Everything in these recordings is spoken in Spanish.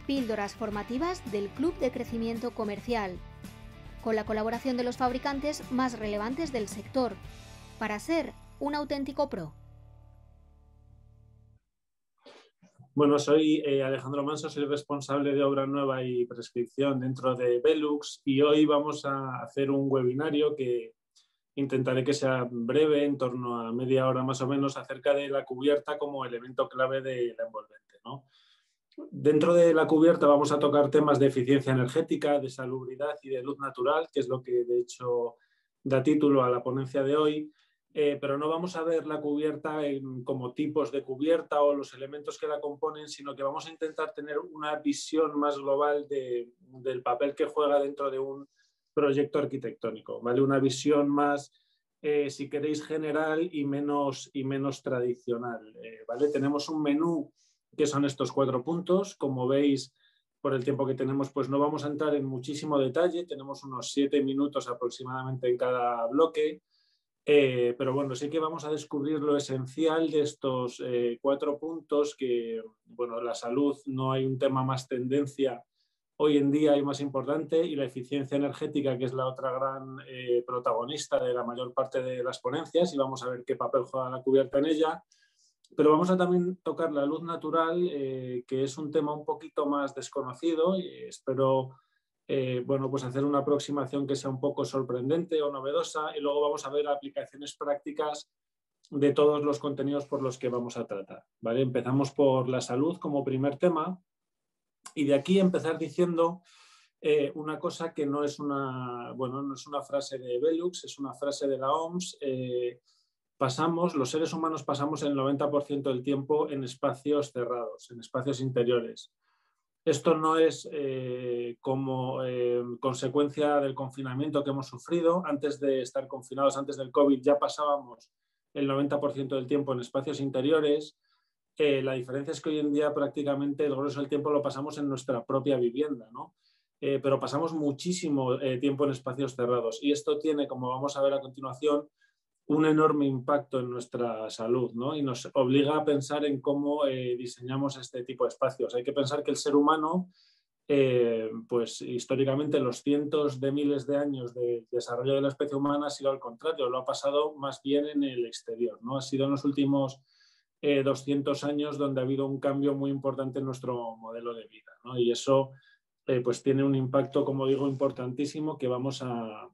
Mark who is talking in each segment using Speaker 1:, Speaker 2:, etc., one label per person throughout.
Speaker 1: Píldoras formativas del Club de Crecimiento Comercial, con la colaboración de los fabricantes más relevantes del sector, para ser un auténtico pro.
Speaker 2: Bueno, soy Alejandro Manso, soy responsable de obra nueva y prescripción dentro de Velux y hoy vamos a hacer un webinario que intentaré que sea breve, en torno a media hora más o menos, acerca de la cubierta como elemento clave de la envolvente, ¿no? Dentro de la cubierta vamos a tocar temas de eficiencia energética, de salubridad y de luz natural, que es lo que de hecho da título a la ponencia de hoy, pero no vamos a ver la cubierta como tipos de cubierta o los elementos que la componen, sino que vamos a intentar tener una visión más global del papel que juega dentro de un proyecto arquitectónico, ¿vale? Una visión más, si queréis, general y menos tradicional, ¿vale? Tenemos un menú que son estos 4 puntos. Como veis, por el tiempo que tenemos, pues no vamos a entrar en muchísimo detalle. Tenemos unos 7 minutos aproximadamente en cada bloque. Pero bueno, sí que vamos a descubrir lo esencial de estos 4 puntos, que, bueno, la salud no hay un tema más tendencia hoy en día y más importante, y la eficiencia energética, que es la otra gran protagonista de la mayor parte de las ponencias, y vamos a ver qué papel juega la cubierta en ella. Pero vamos a también tocar la luz natural, que es un tema un poquito más desconocido, y espero bueno, pues hacer una aproximación que sea un poco sorprendente o novedosa, y luego vamos a ver aplicaciones prácticas de todos los contenidos por los que vamos a tratar, ¿vale? Empezamos por la salud como primer tema, y de aquí empezar diciendo una cosa que no es una frase de Velux, es una frase de la OMS. Los seres humanos pasamos el 90% del tiempo en espacios cerrados, en espacios interiores. Esto no es como consecuencia del confinamiento que hemos sufrido. Antes de estar confinados, antes del COVID, ya pasábamos el 90% del tiempo en espacios interiores. La diferencia es que hoy en día prácticamente el grueso del tiempo lo pasamos en nuestra propia vivienda, ¿no? Pero pasamos muchísimo tiempo en espacios cerrados, y esto tiene, como vamos a ver a continuación, un enorme impacto en nuestra salud, ¿no? Y nos obliga a pensar en cómo diseñamos este tipo de espacios. Hay que pensar que el ser humano, pues históricamente, los cientos de miles de años de desarrollo de la especie humana ha sido al contrario, lo ha pasado más bien en el exterior, ¿no? Ha sido en los últimos 200 años donde ha habido un cambio muy importante en nuestro modelo de vida, ¿no? Y eso pues tiene un impacto, como digo, importantísimo, que vamos a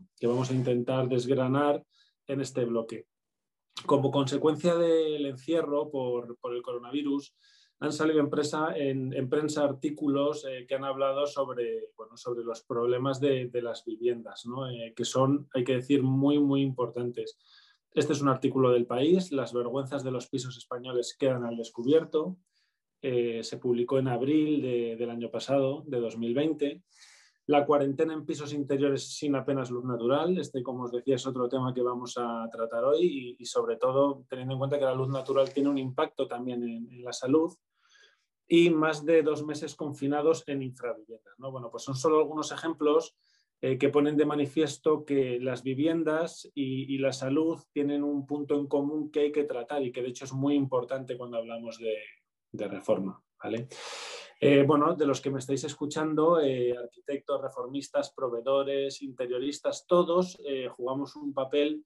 Speaker 2: intentar desgranar en este bloque. Como consecuencia del encierro por el coronavirus, han salido en prensa artículos que han hablado sobre los problemas de las viviendas, ¿no? Que son, hay que decir, muy importantes. Este es un artículo del País: las vergüenzas de los pisos españoles quedan al descubierto. Se publicó en abril del año pasado, de 2020. La cuarentena en pisos interiores sin apenas luz natural. Como os decía, es otro tema que vamos a tratar hoy, y sobre todo teniendo en cuenta que la luz natural tiene un impacto también en la salud. Y más de 2 meses confinados en infraviviendas, ¿no? Bueno, pues son solo algunos ejemplos que ponen de manifiesto que las viviendas y la salud tienen un punto en común que hay que tratar, y que de hecho es muy importante cuando hablamos de reforma, ¿vale? Bueno, de los que me estáis escuchando, arquitectos, reformistas, proveedores, interioristas, todos jugamos un papel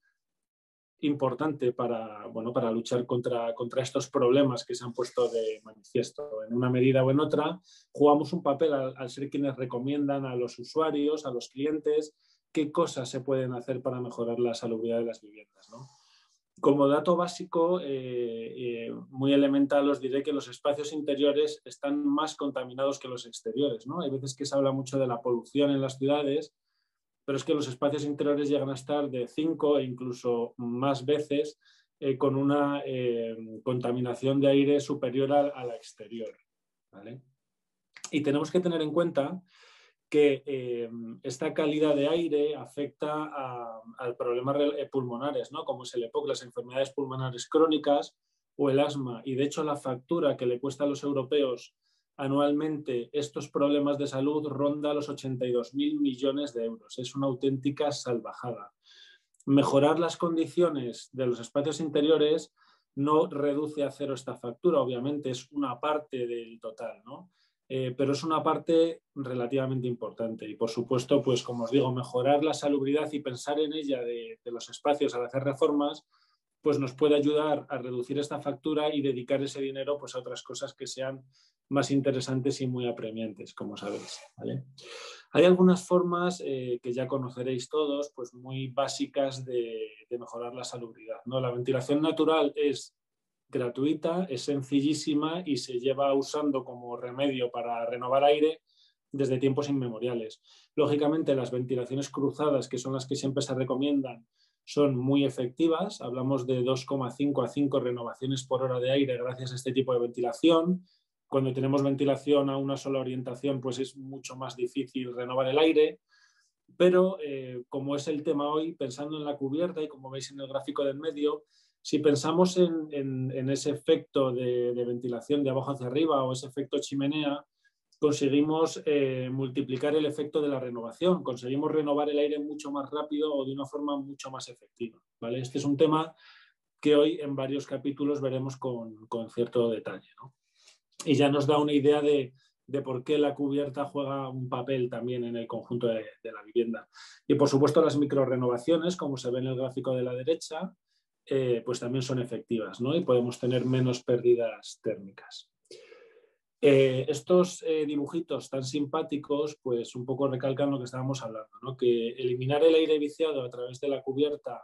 Speaker 2: importante para luchar contra estos problemas que se han puesto de manifiesto. En una medida o en otra, jugamos un papel al ser quienes recomiendan a los usuarios, a los clientes, qué cosas se pueden hacer para mejorar la salubridad de las viviendas, ¿no? Como dato básico, muy elemental, os diré que los espacios interiores están más contaminados que los exteriores, ¿no? Hay veces que se habla mucho de la polución en las ciudades, pero es que los espacios interiores llegan a estar de 5 e incluso más veces con una contaminación de aire superior a la exterior, ¿vale? Y tenemos que tener en cuenta que esta calidad de aire afecta a problemas pulmonares, ¿no? Como es el EPOC, las enfermedades pulmonares crónicas o el asma. Y de hecho la factura que le cuesta a los europeos anualmente estos problemas de salud ronda los 82.000 millones de euros. Es una auténtica salvajada. Mejorar las condiciones de los espacios interiores no reduce a cero esta factura, obviamente es una parte del total, ¿no? pero es una parte relativamente importante. Y por supuesto, pues como os digo, mejorar la salubridad y pensar en ella de los espacios al hacer reformas, pues nos puede ayudar a reducir esta factura y dedicar ese dinero pues a otras cosas que sean más interesantes y muy apremiantes, como sabéis, ¿vale? Hay algunas formas que ya conoceréis todos, pues muy básicas de mejorar la salubridad, ¿no? La ventilación natural es gratuita, es sencillísima y se lleva usando como remedio para renovar aire desde tiempos inmemoriales. Lógicamente, las ventilaciones cruzadas, que son las que siempre se recomiendan, son muy efectivas. Hablamos de 2,5 a 5 renovaciones por hora de aire gracias a este tipo de ventilación. Cuando tenemos ventilación a una sola orientación, pues es mucho más difícil renovar el aire. Pero como es el tema hoy, pensando en la cubierta y como veis en el gráfico del medio, si pensamos en ese efecto de ventilación de abajo hacia arriba o ese efecto chimenea, conseguimos multiplicar el efecto de la renovación, conseguimos renovar el aire mucho más rápido o de una forma mucho más efectiva, ¿vale? Este es un tema que hoy en varios capítulos veremos con cierto detalle, ¿no? Y ya nos da una idea de por qué la cubierta juega un papel también en el conjunto de la vivienda. Y por supuesto las microrrenovaciones, como se ve en el gráfico de la derecha, pues también son efectivas, ¿no? Y podemos tener menos pérdidas térmicas. Estos dibujitos tan simpáticos, pues un poco recalcan lo que estábamos hablando, ¿no? Que eliminar el aire viciado a través de la cubierta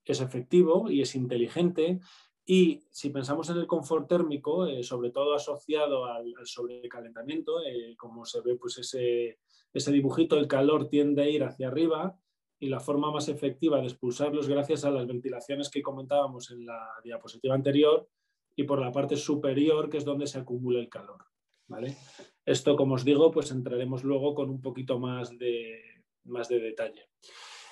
Speaker 2: es efectivo y es inteligente. Y si pensamos en el confort térmico, sobre todo asociado al sobrecalentamiento, como se ve pues ese dibujito, el calor tiende a ir hacia arriba y la forma más efectiva de expulsarlos gracias a las ventilaciones que comentábamos en la diapositiva anterior y por la parte superior, que es donde se acumula el calor, ¿vale? Esto, como os digo, pues entraremos luego con un poquito más de detalle.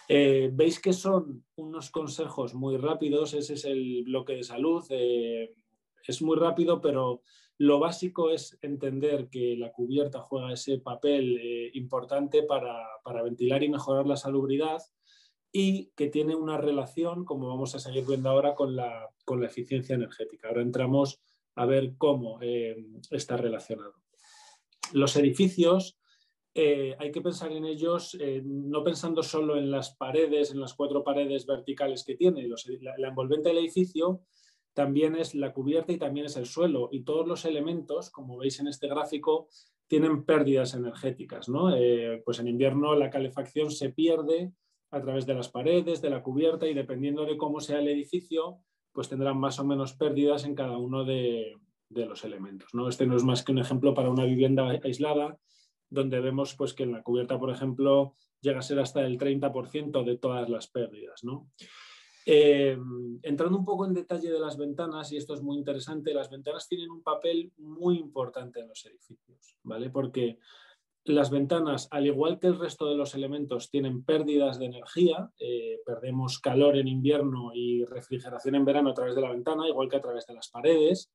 Speaker 2: Veis que son unos consejos muy rápidos, ese es el bloque de salud, es muy rápido, pero lo básico es entender que la cubierta juega ese papel importante para ventilar y mejorar la salubridad y que tiene una relación, como vamos a seguir viendo ahora, con la eficiencia energética. Ahora entramos a ver cómo está relacionado. Los edificios, hay que pensar en ellos no pensando solo en las paredes, en las 4 paredes verticales que tiene. La envolvente del edificio también es la cubierta y también es el suelo. Y todos los elementos, como veis en este gráfico, tienen pérdidas energéticas, ¿no? Pues en invierno la calefacción se pierde a través de las paredes, de la cubierta, y dependiendo de cómo sea el edificio, pues tendrán más o menos pérdidas en cada uno de los elementos, ¿no? Este no es más que un ejemplo para una vivienda aislada, donde vemos pues, que en la cubierta, por ejemplo, llega a ser hasta el 30% de todas las pérdidas, ¿no? Entrando un poco en detalle de las ventanas, y esto es muy interesante, las ventanas tienen un papel muy importante en los edificios, ¿vale? Porque las ventanas, al igual que el resto de los elementos, tienen pérdidas de energía, perdemos calor en invierno y refrigeración en verano a través de la ventana, igual que a través de las paredes,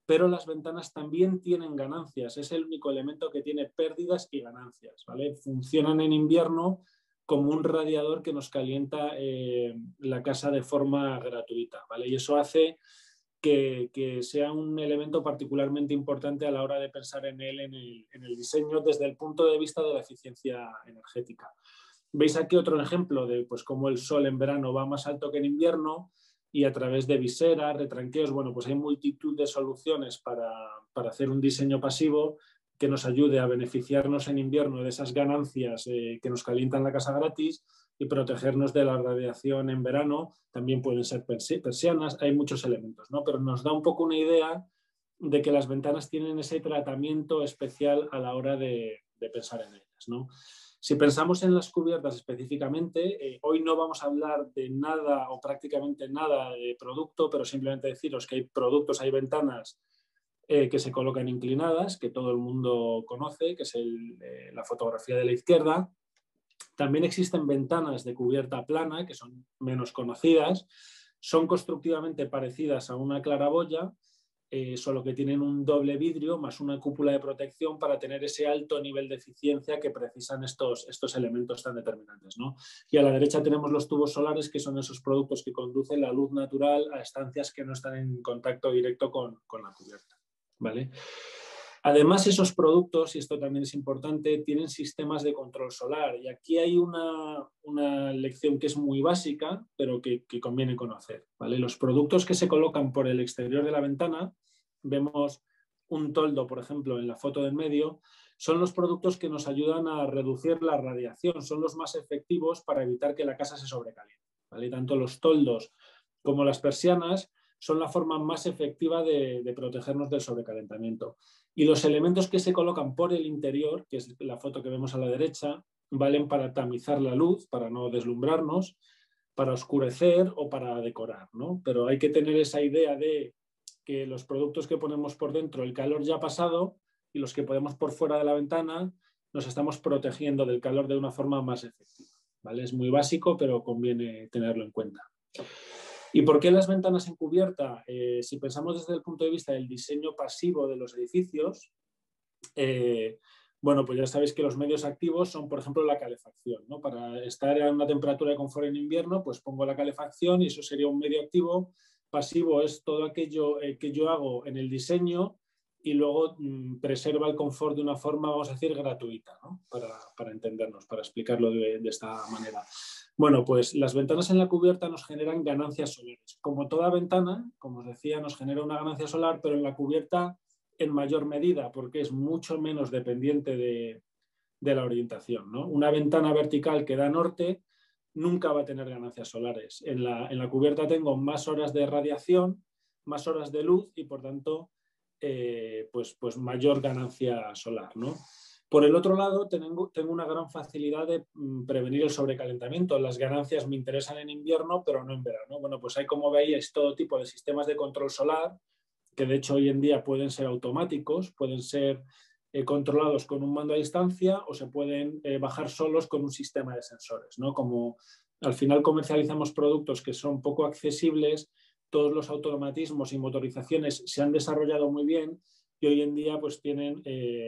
Speaker 2: pero las ventanas también tienen ganancias, es el único elemento que tiene pérdidas y ganancias, ¿vale? Funcionan en invierno como un radiador que nos calienta la casa de forma gratuita, ¿vale? Y eso hace que sea un elemento particularmente importante a la hora de pensar en él en el diseño desde el punto de vista de la eficiencia energética. Veis aquí otro ejemplo de pues, cómo el sol en verano va más alto que en invierno, y a través de viseras, retranqueos, bueno, pues hay multitud de soluciones para hacer un diseño pasivo que nos ayude a beneficiarnos en invierno de esas ganancias que nos calientan la casa gratis y protegernos de la radiación en verano. También pueden ser persianas, hay muchos elementos, ¿no? Pero nos da un poco una idea de que las ventanas tienen ese tratamiento especial a la hora de pensar en ellas, ¿no? Si pensamos en las cubiertas específicamente, hoy no vamos a hablar de nada o prácticamente nada de producto, pero simplemente deciros que hay productos, hay ventanas que se colocan inclinadas, que todo el mundo conoce, que es la fotografía de la izquierda. También existen ventanas de cubierta plana, que son menos conocidas, son constructivamente parecidas a una claraboya, solo que tienen un doble vidrio más una cúpula de protección para tener ese alto nivel de eficiencia que precisan estos elementos tan determinantes, ¿no? Y a la derecha tenemos los tubos solares, que son esos productos que conducen la luz natural a estancias que no están en contacto directo con la cubierta, ¿vale? Además, esos productos, y esto también es importante, tienen sistemas de control solar. Y aquí hay una lección que es muy básica, pero que conviene conocer, ¿vale? Los productos que se colocan por el exterior de la ventana, vemos un toldo, por ejemplo, en la foto del medio, son los productos que nos ayudan a reducir la radiación, son los más efectivos para evitar que la casa se sobrecaliente, ¿vale? Tanto los toldos como las persianas son la forma más efectiva de protegernos del sobrecalentamiento. Y los elementos que se colocan por el interior, que es la foto que vemos a la derecha, valen para tamizar la luz, para no deslumbrarnos, para oscurecer o para decorar, ¿no? Pero hay que tener esa idea de que los productos que ponemos por dentro, el calor ya ha pasado, y los que ponemos por fuera de la ventana, nos estamos protegiendo del calor de una forma más efectiva, ¿vale? Es muy básico, pero conviene tenerlo en cuenta. ¿Y por qué las ventanas en cubierta? Si pensamos desde el punto de vista del diseño pasivo de los edificios, bueno, pues ya sabéis que los medios activos son, por ejemplo, la calefacción, ¿no? Para estar a una temperatura de confort en invierno, pues pongo la calefacción y eso sería un medio activo. Pasivo es todo aquello que yo hago en el diseño y luego preserva el confort de una forma, vamos a decir, gratuita, ¿no? Para entendernos, para explicarlo de esta manera. Bueno, pues las ventanas en la cubierta nos generan ganancias solares. Como toda ventana, como os decía, nos genera una ganancia solar, pero en la cubierta en mayor medida, porque es mucho menos dependiente de la orientación, ¿no? Una ventana vertical que da norte nunca va a tener ganancias solares. En la cubierta tengo más horas de radiación, más horas de luz y, por tanto, pues mayor ganancia solar, ¿no? Por el otro lado, tengo una gran facilidad de prevenir el sobrecalentamiento. Las ganancias me interesan en invierno, pero no en verano. Bueno, pues hay, como veis, todo tipo de sistemas de control solar, que de hecho hoy en día pueden ser automáticos, pueden ser controlados con un mando a distancia o se pueden bajar solos con un sistema de sensores, ¿no? Como al final comercializamos productos que son poco accesibles, todos los automatismos y motorizaciones se han desarrollado muy bien y hoy en día pues tienen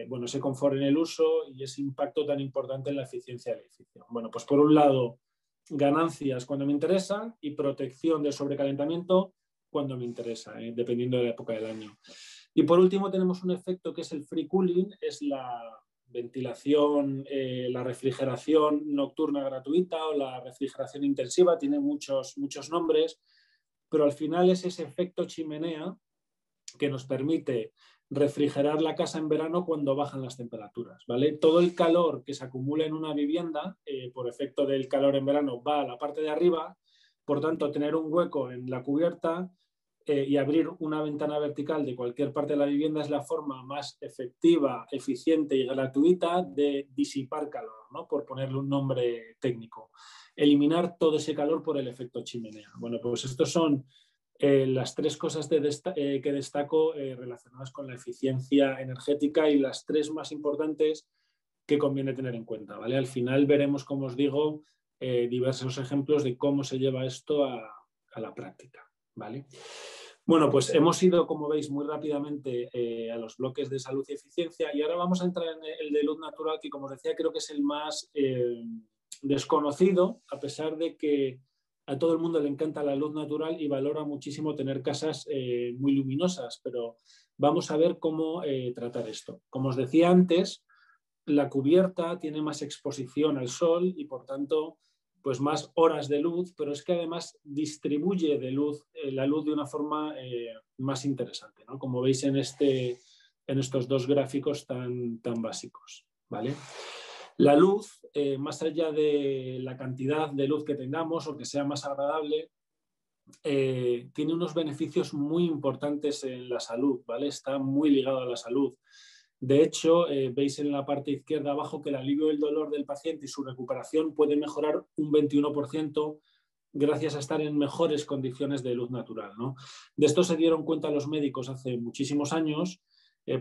Speaker 2: bueno, ese confort en el uso y ese impacto tan importante en la eficiencia del edificio. Bueno, pues por un lado, ganancias cuando me interesa y protección del sobrecalentamiento cuando me interesa, dependiendo de la época del año. Y por último tenemos un efecto que es el free cooling, es la ventilación, la refrigeración nocturna gratuita o la refrigeración intensiva, tiene muchos nombres, pero al final es ese efecto chimenea que nos permite refrigerar la casa en verano cuando bajan las temperaturas, ¿vale? Todo el calor que se acumula en una vivienda por efecto del calor en verano va a la parte de arriba, por tanto tener un hueco en la cubierta y abrir una ventana vertical de cualquier parte de la vivienda es la forma más efectiva, eficiente y gratuita de disipar calor, ¿no? Por ponerle un nombre técnico. Eliminar todo ese calor por el efecto chimenea. Bueno, pues estos son las tres cosas que destaco relacionadas con la eficiencia energética y las tres más importantes que conviene tener en cuenta, ¿vale? Al final veremos, como os digo, diversos ejemplos de cómo se lleva esto a la práctica, ¿vale? Bueno, pues hemos ido, como veis, muy rápidamente a los bloques de salud y eficiencia y ahora vamos a entrar en el de luz natural, que como os decía creo que es el más desconocido, a pesar de que a todo el mundo le encanta la luz natural y valora muchísimo tener casas muy luminosas, pero vamos a ver cómo tratar esto. Como os decía antes, la cubierta tiene más exposición al sol y por tanto pues más horas de luz, pero es que además distribuye la luz de una forma más interesante, ¿no? Como veis en estos dos gráficos tan básicos, ¿vale? La luz, más allá de la cantidad de luz que tengamos o que sea más agradable, tiene unos beneficios muy importantes en la salud, ¿vale? Está muy ligado a la salud. De hecho, veis en la parte izquierda abajo que el alivio del dolor del paciente y su recuperación puede mejorar un 21% gracias a estar en mejores condiciones de luz natural, ¿no? De esto se dieron cuenta los médicos hace muchísimos años,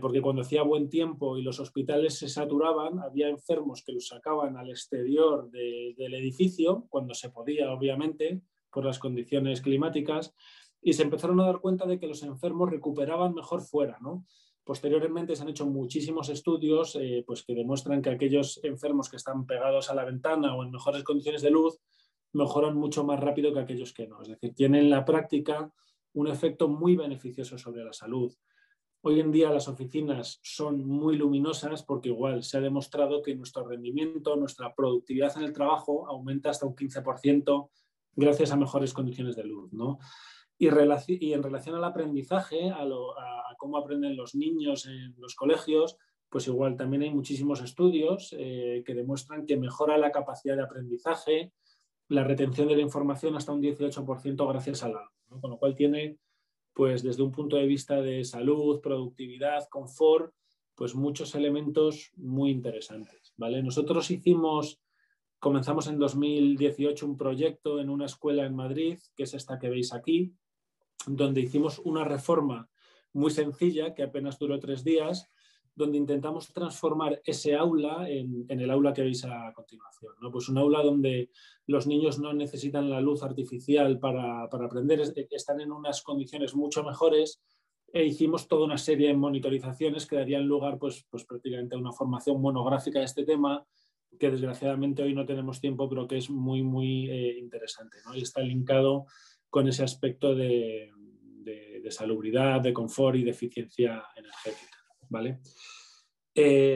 Speaker 2: porque cuando hacía buen tiempo y los hospitales se saturaban, había enfermos que los sacaban al exterior del edificio, cuando se podía, obviamente, por las condiciones climáticas, y se empezaron a dar cuenta de que los enfermos recuperaban mejor fuera, ¿no? Posteriormente se han hecho muchísimos estudios pues que demuestran que aquellos enfermos que están pegados a la ventana o en mejores condiciones de luz mejoran mucho más rápido que aquellos que no. Es decir, tienen en la práctica un efecto muy beneficioso sobre la salud. Hoy en día las oficinas son muy luminosas porque igual se ha demostrado que nuestro rendimiento, nuestra productividad en el trabajo aumenta hasta un 15% gracias a mejores condiciones de luz, ¿no? Y en relación al aprendizaje, a cómo aprenden los niños en los colegios, pues igual también hay muchísimos estudios que demuestran que mejora la capacidad de aprendizaje, la retención de la información hasta un 18% gracias a la luz, ¿no? Con lo cual tiene, pues desde un punto de vista de salud, productividad, confort, pues muchos elementos muy interesantes, ¿vale? Nosotros comenzamos en 2018 un proyecto en una escuela en Madrid, que es esta que veis aquí, donde hicimos una reforma muy sencilla, que apenas duró 3 días, donde intentamos transformar ese aula en el aula que veis a continuación, ¿no? Pues un aula donde los niños no necesitan la luz artificial para aprender, están en unas condiciones mucho mejores, e hicimos toda una serie de monitorizaciones que darían lugar pues prácticamente a una formación monográfica de este tema, que desgraciadamente hoy no tenemos tiempo, pero que es muy, muy interesante, ¿no? Y está linkado con ese aspecto de salubridad, de confort y de eficiencia energética, ¿vale?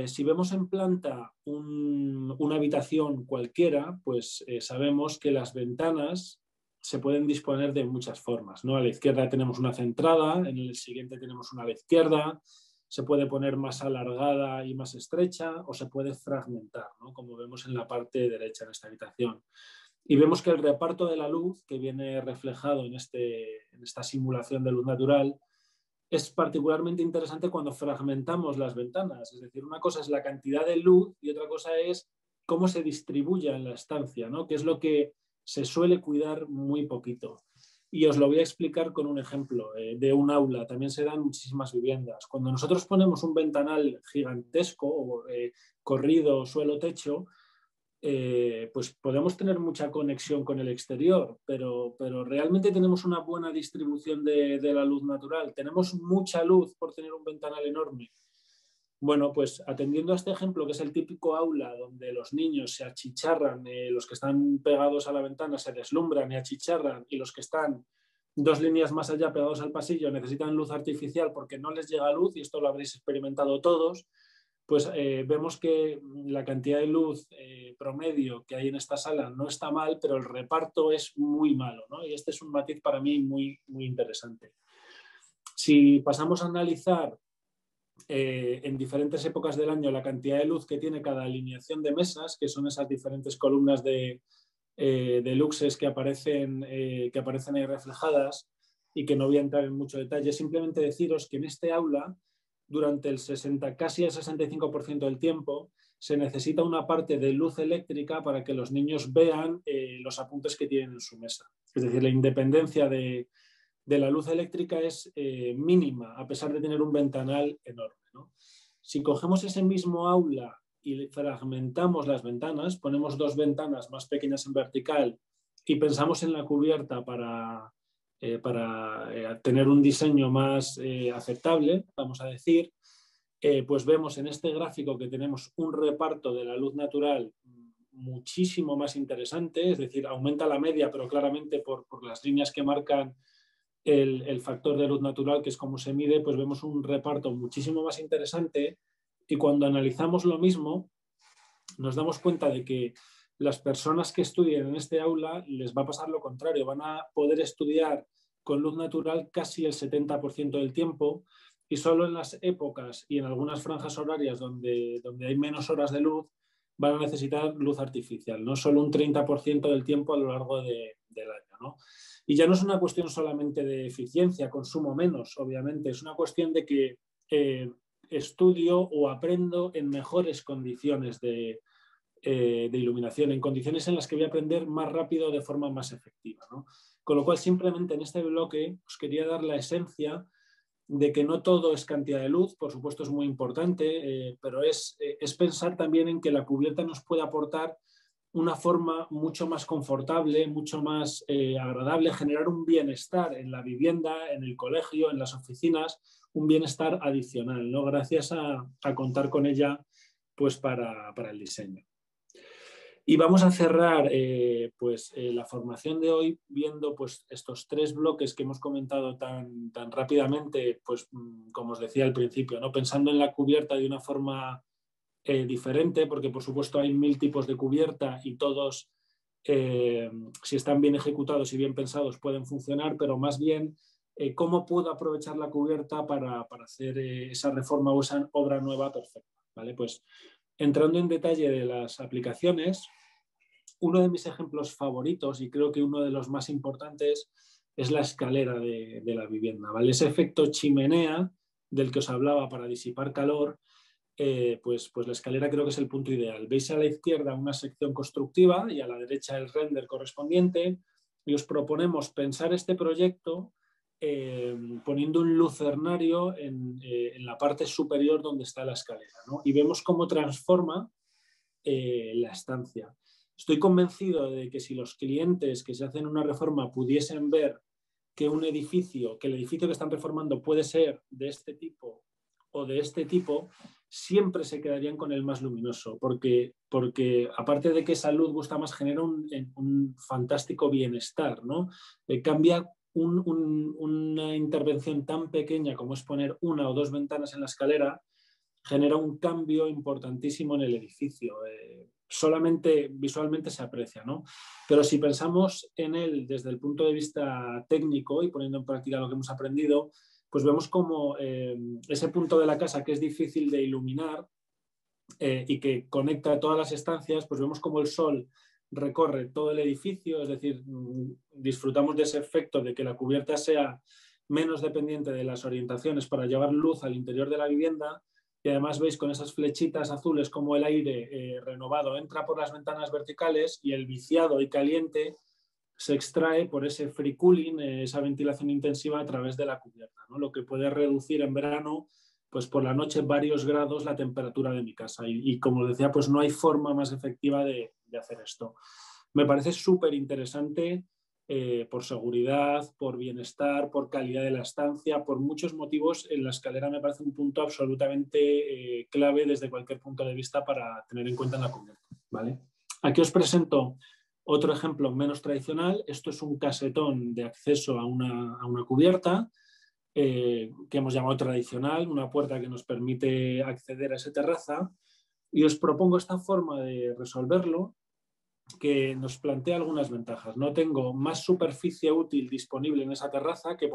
Speaker 2: Si vemos en planta una habitación cualquiera, pues sabemos que las ventanas se pueden disponer de muchas formas, ¿no? A la izquierda tenemos una centrada, en el siguiente tenemos una a la izquierda, se puede poner más alargada y más estrecha o se puede fragmentar, ¿no? Como vemos en la parte derecha de esta habitación. Y vemos que el reparto de la luz, que viene reflejado en esta simulación de luz natural, es particularmente interesante cuando fragmentamos las ventanas. Es decir, una cosa es la cantidad de luz y otra cosa es cómo se distribuye en la estancia, ¿no? Que es lo que se suele cuidar muy poquito. Y os lo voy a explicar con un ejemplo de un aula. También se dan muchísimas viviendas. Cuando nosotros ponemos un ventanal gigantesco, corrido, suelo-techo, pues podemos tener mucha conexión con el exterior, pero realmente tenemos una buena distribución de la luz natural. Tenemos mucha luz por tener un ventanal enorme. Bueno, pues atendiendo a este ejemplo, que es el típico aula donde los niños se achicharran, los que están pegados a la ventana se deslumbran y achicharran, y los que están 2 líneas más allá pegados al pasillo necesitan luz artificial porque no les llega luz, y esto lo habréis experimentado todos, pues vemos que la cantidad de luz promedio que hay en esta sala no está mal, pero el reparto es muy malo, ¿no? Y este es un matiz para mí muy, muy interesante. Si pasamos a analizar en diferentes épocas del año la cantidad de luz que tiene cada alineación de mesas, que son esas diferentes columnas de luxes que aparecen ahí reflejadas, y que no voy a entrar en mucho detalle, simplemente deciros que en este aula, durante casi el 65% del tiempo, se necesita una parte de luz eléctrica para que los niños vean los apuntes que tienen en su mesa. Es decir, la independencia de la luz eléctrica es mínima, a pesar de tener un ventanal enorme, ¿no? Si cogemos ese mismo aula y fragmentamos las ventanas, ponemos 2 ventanas más pequeñas en vertical y pensamos en la cubierta para tener un diseño más aceptable, vamos a decir, pues vemos en este gráfico que tenemos un reparto de la luz natural muchísimo más interesante, es decir, aumenta la media, pero claramente por las líneas que marcan el factor de luz natural, que es como se mide, pues vemos un reparto muchísimo más interesante. Y cuando analizamos lo mismo, nos damos cuenta de que las personas que estudien en este aula les va a pasar lo contrario, van a poder estudiar con luz natural casi el 70% del tiempo, y solo en las épocas y en algunas franjas horarias donde hay menos horas de luz van a necesitar luz artificial, no solo un 30% del tiempo a lo largo del año, ¿no? Y ya no es una cuestión solamente de eficiencia, consumo menos, obviamente, es una cuestión de que estudio o aprendo en mejores condiciones de iluminación, en condiciones en las que voy a aprender más rápido de forma más efectiva, ¿no? Con lo cual, simplemente en este bloque os quería dar la esencia de que no todo es cantidad de luz, por supuesto es muy importante, pero es pensar también en que la cubierta nos puede aportar una forma mucho más confortable, mucho más agradable, generar un bienestar en la vivienda, en el colegio, en las oficinas, un bienestar adicional, ¿no? Gracias a contar con ella pues para el diseño. Y vamos a cerrar la formación de hoy viendo pues, estos 3 bloques que hemos comentado tan rápidamente, pues, como os decía al principio, ¿no? Pensando en la cubierta de una forma diferente, porque por supuesto hay 1000 tipos de cubierta y todos, si están bien ejecutados y bien pensados, pueden funcionar, pero más bien cómo puedo aprovechar la cubierta para hacer esa reforma o esa obra nueva perfecta, ¿vale? Pues entrando en detalle de las aplicaciones, uno de mis ejemplos favoritos y creo que uno de los más importantes es la escalera de la vivienda, ¿vale? Ese efecto chimenea del que os hablaba para disipar calor, pues la escalera creo que es el punto ideal. Veis a la izquierda una sección constructiva y a la derecha el render correspondiente y os proponemos pensar este proyecto poniendo un lucernario en la parte superior donde está la escalera, ¿no? Y vemos cómo transforma la estancia. Estoy convencido de que si los clientes que se hacen una reforma pudiesen ver que el edificio que están reformando puede ser de este tipo o de este tipo, siempre se quedarían con el más luminoso, porque aparte de que esa luz gusta más, genera un fantástico bienestar, ¿no? Cambia una intervención tan pequeña como es poner 1 o 2 ventanas en la escalera, genera un cambio importantísimo en el edificio. Solamente visualmente se aprecia, ¿no? Pero si pensamos en él desde el punto de vista técnico y poniendo en práctica lo que hemos aprendido, pues vemos como ese punto de la casa que es difícil de iluminar y que conecta todas las estancias, pues vemos como el sol recorre todo el edificio, es decir, disfrutamos de ese efecto de que la cubierta sea menos dependiente de las orientaciones para llevar luz al interior de la vivienda. Y además veis con esas flechitas azules como el aire renovado entra por las ventanas verticales y el viciado y caliente se extrae por ese free cooling, esa ventilación intensiva a través de la cubierta, ¿no? Lo que puede reducir en verano, pues por la noche varios grados la temperatura de mi casa. Y como decía, pues no hay forma más efectiva de hacer esto. Me parece súper interesante. Por seguridad, por bienestar, por calidad de la estancia, por muchos motivos, en la escalera me parece un punto absolutamente clave desde cualquier punto de vista para tener en cuenta en la cubierta, ¿vale? Aquí os presento otro ejemplo menos tradicional. Esto es un casetón de acceso a una cubierta que hemos llamado tradicional, una puerta que nos permite acceder a esa terraza, y os propongo esta forma de resolverlo que nos plantea algunas ventajas. No tengo más superficie útil disponible en esa terraza, que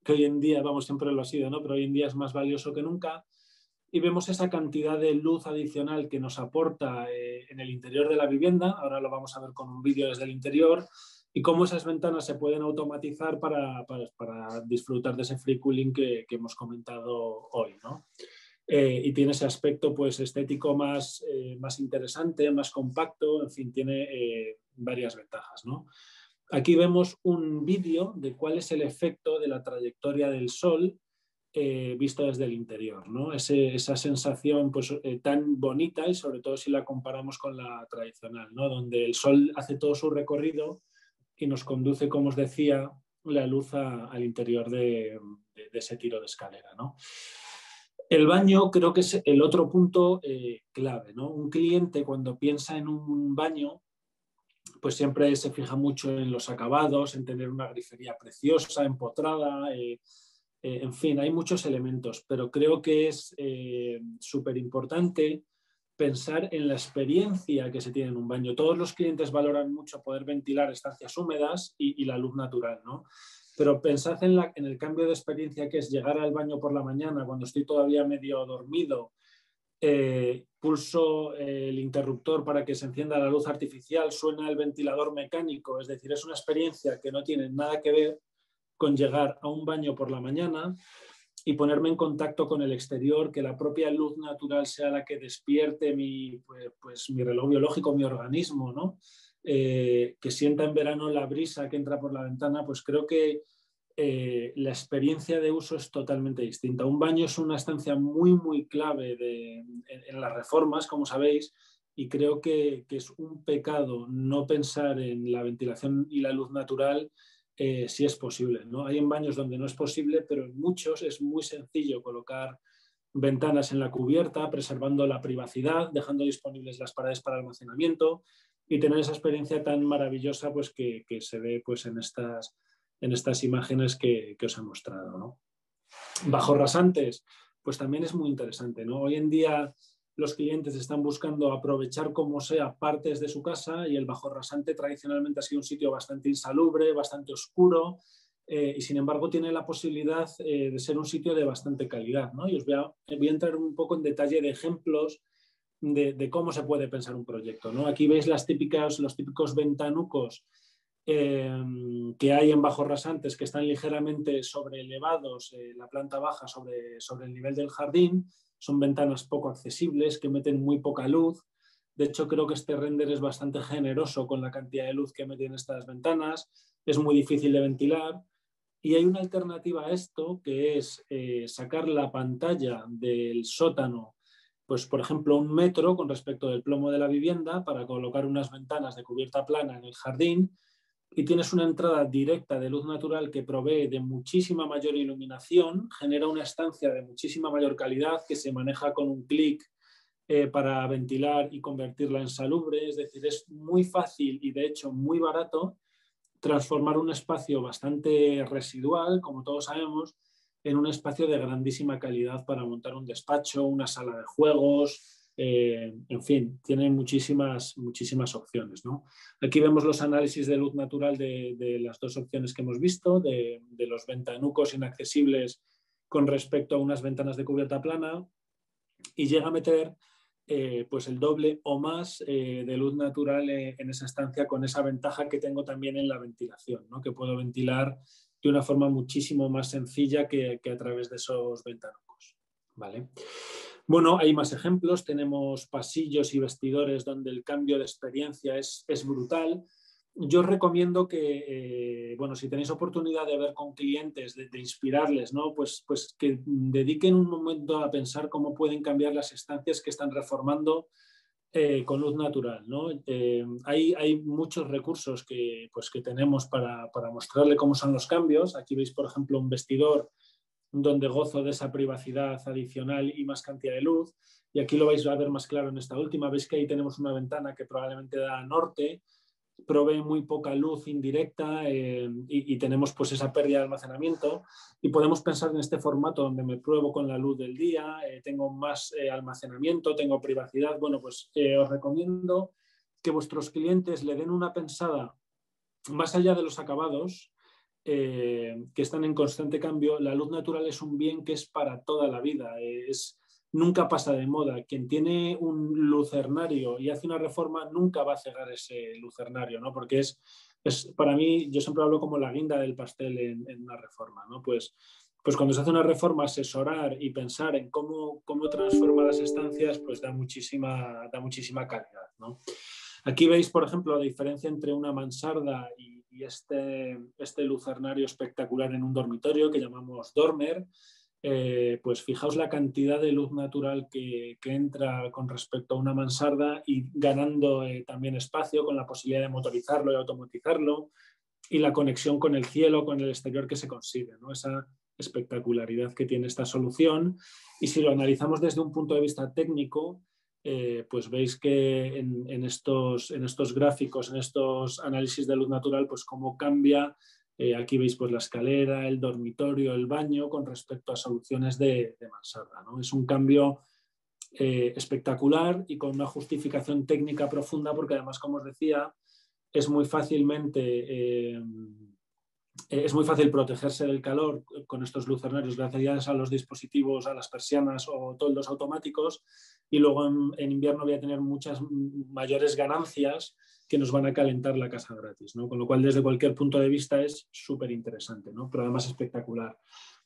Speaker 2: hoy en día, vamos, siempre lo ha sido, ¿no? Pero hoy en día es más valioso que nunca. Y vemos esa cantidad de luz adicional que nos aporta en el interior de la vivienda. Ahora lo vamos a ver con un vídeo desde el interior. Y cómo esas ventanas se pueden automatizar para disfrutar de ese free cooling que hemos comentado hoy, ¿no? Y tiene ese aspecto pues, estético más interesante, más compacto, en fin, tiene varias ventajas, ¿no? Aquí vemos un vídeo de cuál es el efecto de la trayectoria del sol visto desde el interior, ¿no? Esa sensación pues, tan bonita y sobre todo si la comparamos con la tradicional, ¿no? Donde el sol hace todo su recorrido y nos conduce, como os decía, la luz al interior de ese tiro de escalera, ¿no? El baño creo que es el otro punto clave, ¿no? Un cliente cuando piensa en un baño, pues siempre se fija mucho en los acabados, en tener una grifería preciosa, empotrada, en fin, hay muchos elementos, pero creo que es súper importante pensar en la experiencia que se tiene en un baño. Todos los clientes valoran mucho poder ventilar estancias húmedas y la luz natural, ¿no? Pero pensad en el cambio de experiencia que es llegar al baño por la mañana cuando estoy todavía medio dormido, pulso el interruptor para que se encienda la luz artificial, suena el ventilador mecánico, es decir, es una experiencia que no tiene nada que ver con llegar a un baño por la mañana y ponerme en contacto con el exterior, que la propia luz natural sea la que despierte mi reloj biológico, mi organismo, ¿no? Que sienta en verano la brisa que entra por la ventana, pues creo que la experiencia de uso es totalmente distinta. Un baño es una estancia muy, muy clave en las reformas, como sabéis, y creo que es un pecado no pensar en la ventilación y la luz natural si es posible, ¿no? Hay en baños donde no es posible, pero en muchos es muy sencillo colocar ventanas en la cubierta, preservando la privacidad, dejando disponibles las paredes para almacenamiento y tener esa experiencia tan maravillosa pues, que se ve pues, en estas imágenes que os he mostrado, ¿no? Bajo rasantes, pues también es muy interesante, ¿no? Hoy en día los clientes están buscando aprovechar como sea partes de su casa y el bajo rasante tradicionalmente ha sido un sitio bastante insalubre, bastante oscuro, y sin embargo tiene la posibilidad de ser un sitio de bastante calidad, ¿no? Y os voy a entrar un poco en detalle de ejemplos de cómo se puede pensar un proyecto, ¿no? Aquí veis los típicos ventanucos que hay en bajos rasantes que están ligeramente sobreelevados, la planta baja sobre el nivel del jardín. Son ventanas poco accesibles que meten muy poca luz. De hecho, creo que este render es bastante generoso con la cantidad de luz que meten estas ventanas. Es muy difícil de ventilar. Y hay una alternativa a esto que es sacar la pantalla del sótano, pues por ejemplo 1 metro con respecto del plomo de la vivienda para colocar unas ventanas de cubierta plana en el jardín y tienes una entrada directa de luz natural que provee de muchísima mayor iluminación, genera una estancia de muchísima mayor calidad que se maneja con un clic para ventilar y convertirla en salubre. Es decir, es muy fácil y de hecho muy barato transformar un espacio bastante residual, como todos sabemos, en un espacio de grandísima calidad para montar un despacho, una sala de juegos, en fin, tiene muchísimas opciones, ¿no? Aquí vemos los análisis de luz natural de las dos opciones que hemos visto, de los ventanucos inaccesibles con respecto a unas ventanas de cubierta plana, y llega a meter pues el doble o más de luz natural en esa estancia, con esa ventaja que tengo también en la ventilación, ¿no? Que puedo ventilar de una forma muchísimo más sencilla que a través de esos ventanucos, ¿vale? Bueno, hay más ejemplos. Tenemos pasillos y vestidores donde el cambio de experiencia es brutal. Yo os recomiendo que, bueno, si tenéis oportunidad de ver con clientes, de inspirarles, ¿no? Pues que dediquen un momento a pensar cómo pueden cambiar las estancias que están reformando con luz natural, ¿no? Hay muchos recursos que tenemos para mostrarle cómo son los cambios. Aquí veis, por ejemplo, un vestidor donde gozo de esa privacidad adicional y más cantidad de luz. Y aquí lo vais a ver más claro en esta última. Veis que ahí tenemos una ventana que probablemente da a norte, provee muy poca luz indirecta y tenemos pues esa pérdida de almacenamiento, y podemos pensar en este formato donde me pruebo con la luz del día, tengo más almacenamiento, tengo privacidad. Bueno, pues os recomiendo que vuestros clientes le den una pensada más allá de los acabados, que están en constante cambio. La luz natural es un bien que es para toda la vida, nunca pasa de moda. Quien tiene un lucernario y hace una reforma nunca va a cegar ese lucernario, ¿no? Porque es para mí, yo siempre hablo como la guinda del pastel en una reforma, ¿no? Pues cuando se hace una reforma, asesorar y pensar en cómo transforma las estancias, pues da muchísima calidad, ¿no? Aquí veis, por ejemplo, la diferencia entre una mansarda y este lucernario espectacular en un dormitorio que llamamos dormer. Pues fijaos la cantidad de luz natural que entra con respecto a una mansarda, y ganando también espacio con la posibilidad de motorizarlo y automatizarlo, y la conexión con el cielo, con el exterior que se consigue, ¿no? Esa espectacularidad que tiene esta solución. Y si lo analizamos desde un punto de vista técnico, pues veis que en estos gráficos, en estos análisis de luz natural, pues cómo cambia. Aquí veis pues la escalera, el dormitorio, el baño con respecto a soluciones de mansarda, ¿no? Es un cambio espectacular y con una justificación técnica profunda, porque además, como os decía, es muy fácil protegerse del calor con estos lucernarios gracias a los dispositivos, a las persianas o toldos automáticos, y luego en invierno voy a tener muchas mayores ganancias que nos van a calentar la casa gratis, ¿no? Con lo cual, desde cualquier punto de vista es súper interesante, ¿no? Pero además espectacular.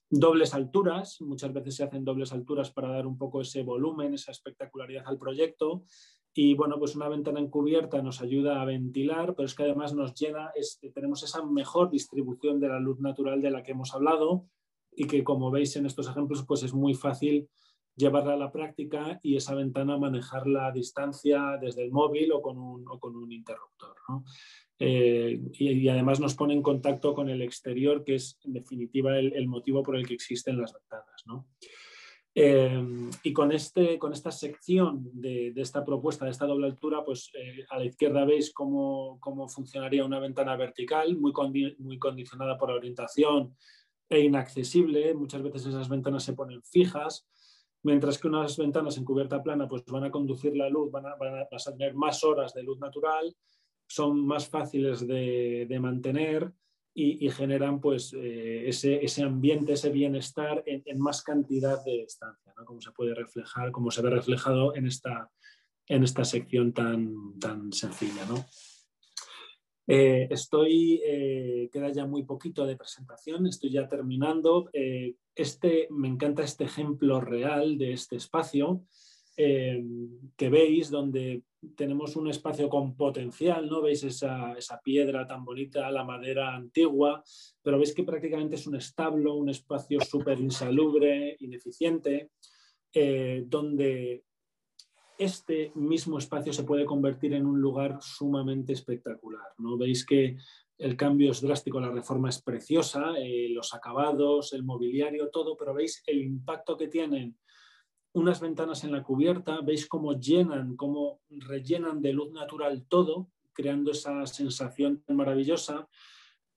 Speaker 2: Dobles alturas, muchas veces se hacen dobles alturas para dar un poco ese volumen, esa espectacularidad al proyecto. Y bueno, pues una ventana encubierta nos ayuda a ventilar, pero es que además nos llena, tenemos esa mejor distribución de la luz natural de la que hemos hablado, y que, como veis en estos ejemplos, pues es muy fácil llevarla a la práctica y esa ventana manejarla a distancia desde el móvil o con un interruptor, ¿no? Y además nos pone en contacto con el exterior, que es en definitiva el motivo por el que existen las ventanas, ¿no? Y con esta sección de esta propuesta, de esta doble altura, pues a la izquierda veis cómo funcionaría una ventana vertical, muy condicionada por la orientación e inaccesible. Muchas veces esas ventanas se ponen fijas, mientras que unas ventanas en cubierta plana pues van a conducir la luz, van a tener más horas de luz natural, son más fáciles de mantener y generan pues ese ambiente, ese bienestar en más cantidad de estancia, ¿no? Como se puede reflejar, como se ve reflejado en esta sección tan sencilla, ¿no? Queda ya muy poquito de presentación, estoy ya terminando. Me encanta este ejemplo real de este espacio que veis, donde tenemos un espacio con potencial, ¿no? Veis esa piedra tan bonita, la madera antigua, pero veis que prácticamente es un establo, un espacio súper insalubre, ineficiente, donde este mismo espacio se puede convertir en un lugar sumamente espectacular, ¿no? Veis que el cambio es drástico, la reforma es preciosa, los acabados, el mobiliario, todo, pero veis el impacto que tienen unas ventanas en la cubierta, veis cómo rellenan de luz natural todo, creando esa sensación tan maravillosa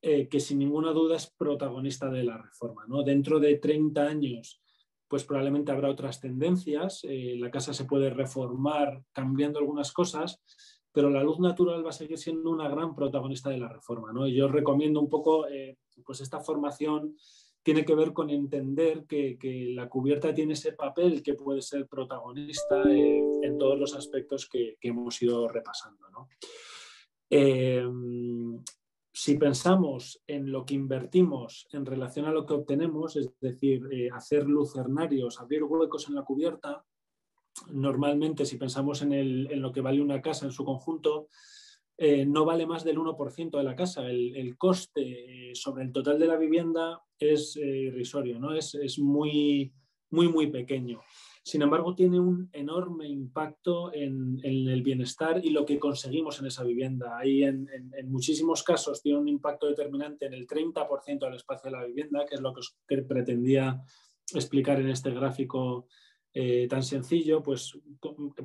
Speaker 2: que sin ninguna duda es protagonista de la reforma, ¿no? Dentro de 30 años pues probablemente habrá otras tendencias, la casa se puede reformar cambiando algunas cosas, pero la luz natural va a seguir siendo una gran protagonista de la reforma, ¿no? Y yo recomiendo un poco, pues esta formación tiene que ver con entender que la cubierta tiene ese papel que puede ser protagonista en todos los aspectos que hemos ido repasando, ¿no? Si pensamos en lo que invertimos en relación a lo que obtenemos, es decir, hacer lucernarios, abrir huecos en la cubierta, normalmente si pensamos en lo que vale una casa en su conjunto, no vale más del 1% de la casa. El coste sobre el total de la vivienda es irrisorio, ¿no? Es muy, muy, muy pequeño. Sin embargo, tiene un enorme impacto en el bienestar y lo que conseguimos en esa vivienda. Ahí en muchísimos casos tiene un impacto determinante en el 30% del espacio de la vivienda, que es lo que pretendía explicar en este gráfico tan sencillo. Pues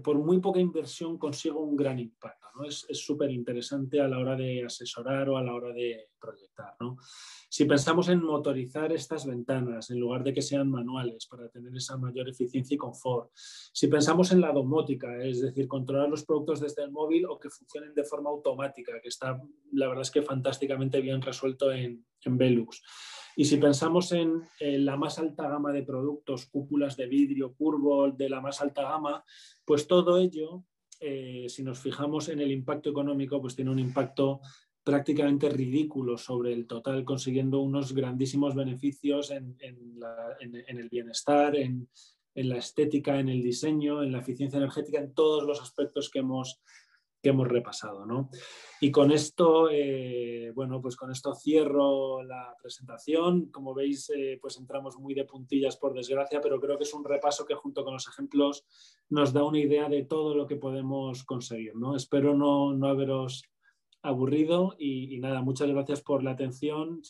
Speaker 2: por muy poca inversión consigo un gran impacto, ¿no? Es súper interesante a la hora de asesorar o a la hora de proyectar, ¿no? Si pensamos en motorizar estas ventanas en lugar de que sean manuales para tener esa mayor eficiencia y confort, si pensamos en la domótica, es decir, controlar los productos desde el móvil o que funcionen de forma automática, que está, la verdad es que fantásticamente bien resuelto en Velux. Y si pensamos en la más alta gama de productos, cúpulas de vidrio, curvo, de la más alta gama, pues todo ello, si nos fijamos en el impacto económico, pues tiene un impacto prácticamente ridículo sobre el total, consiguiendo unos grandísimos beneficios en el bienestar, en la estética, en el diseño, en la eficiencia energética, en todos los aspectos que hemos repasado, ¿no? Y con esto, bueno, pues con esto cierro la presentación. Como veis, pues entramos muy de puntillas, por desgracia, pero creo que es un repaso que junto con los ejemplos nos da una idea de todo lo que podemos conseguir, ¿no? Espero no haberos aburrido y nada, muchas gracias por la atención.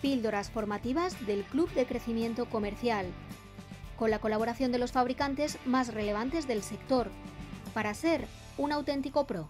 Speaker 1: Píldoras formativas del Club de Crecimiento Comercial, con la colaboración de los fabricantes más relevantes del sector, para ser un auténtico pro.